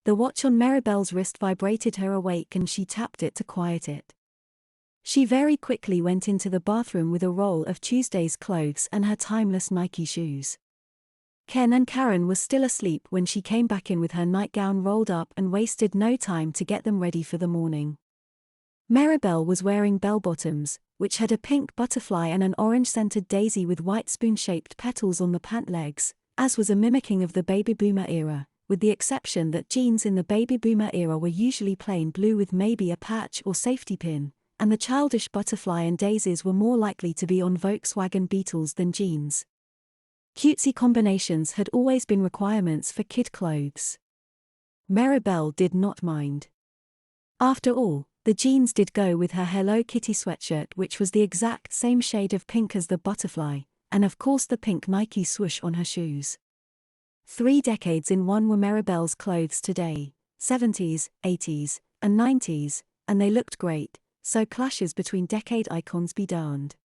The watch on Maribel's wrist vibrated her awake and she tapped it to quiet it. She very quickly went into the bathroom with a roll of Tuesday's clothes and her timeless Nike shoes. Ken and Karen were still asleep when she came back in with her nightgown rolled up and wasted no time to get them ready for the morning. Maribel was wearing bell-bottoms, which had a pink butterfly and an orange-scented daisy with white spoon-shaped petals on the pant legs, as was a mimicking of the baby boomer era, with the exception that jeans in the baby boomer era were usually plain blue with maybe a patch or safety pin, and the childish butterfly and daisies were more likely to be on Volkswagen Beetles than jeans. Cutesy combinations had always been requirements for kid clothes. Maribel did not mind. After all, the jeans did go with her Hello Kitty sweatshirt, which was the exact same shade of pink as the butterfly, and of course the pink Nike swoosh on her shoes. 3 decades in one were Maribel's clothes today, 70s, 80s, and 90s, and they looked great, so clashes between decade icons be darned.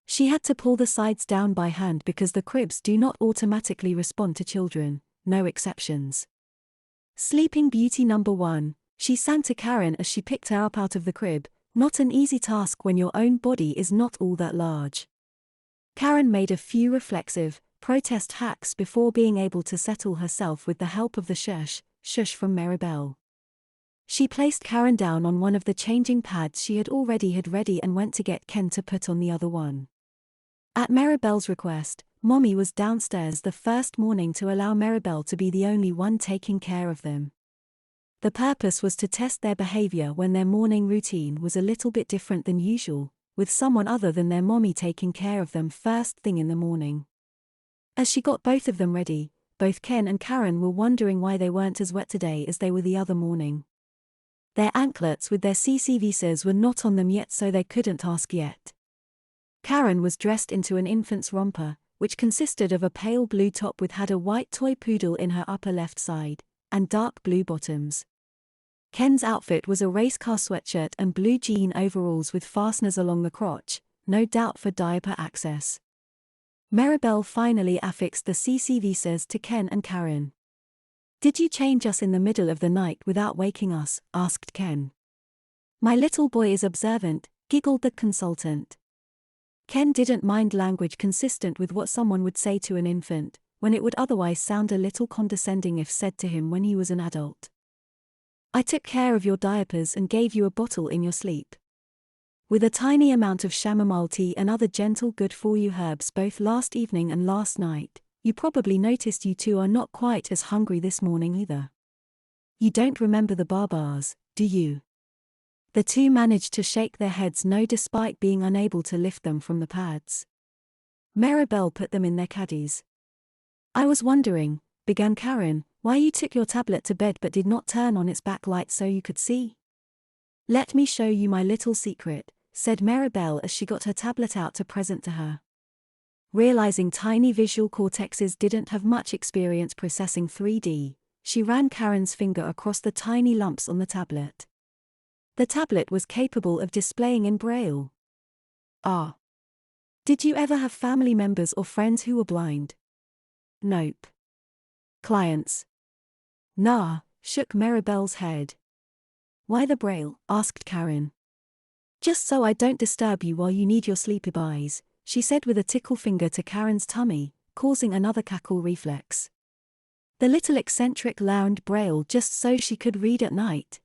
She had to pull the sides down by hand because the cribs do not automatically respond to children, no exceptions. Sleeping Beauty number 1, she sang to Karen as she picked her up out of the crib, not an easy task when your own body is not all that large. Karen made a few reflexive, protest hacks before being able to settle herself with the help of the shush from Maribel. She placed Karen down on one of the changing pads she had already had ready and went to get Ken to put on the other one. At Maribel's request, Mommy was downstairs the first morning to allow Maribel to be the only one taking care of them. The purpose was to test their behavior when their morning routine was a little bit different than usual, with someone other than their mommy taking care of them first thing in the morning. As she got both of them ready, both Ken and Karen were wondering why they weren't as wet today as they were the other morning. Their anklets with their CC visas were not on them yet, so they couldn't ask yet. Karen was dressed into an infant's romper, which consisted of a pale blue top with had a white toy poodle in her upper left side, and dark blue bottoms. Ken's outfit was a race car sweatshirt and blue jean overalls with fasteners along the crotch, no doubt for diaper access. Maribel finally affixed the CC visas to Ken and Karen. "Did you change us in the middle of the night without waking us?" asked Ken. "My little boy is observant," giggled the consultant. Ken didn't mind language consistent with what someone would say to an infant, when it would otherwise sound a little condescending if said to him when he was an adult. "I took care of your diapers and gave you a bottle in your sleep. With a tiny amount of chamomile tea and other gentle good-for-you herbs both last evening and last night, you probably noticed you two are not quite as hungry this morning either. You don't remember the barbars, do you?" The two managed to shake their heads no despite being unable to lift them from the pads. Maribel put them in their caddies. "I was wondering," began Karen, "why you took your tablet to bed but did not turn on its backlight so you could see." "Let me show you my little secret," said Maribel as she got her tablet out to present to her. Realizing tiny visual cortexes didn't have much experience processing 3D, she ran Karen's finger across the tiny lumps on the tablet. The tablet was capable of displaying in Braille. Ah. Did you ever have family members or friends who were blind? Nope. Clients? Nah, shook Maribel's head. "Why the Braille?" asked Karen. "Just so I don't disturb you while you need your sleepy eyes," she said with a tickle finger to Karen's tummy, causing another cackle reflex. The little eccentric learned Braille just so she could read at night.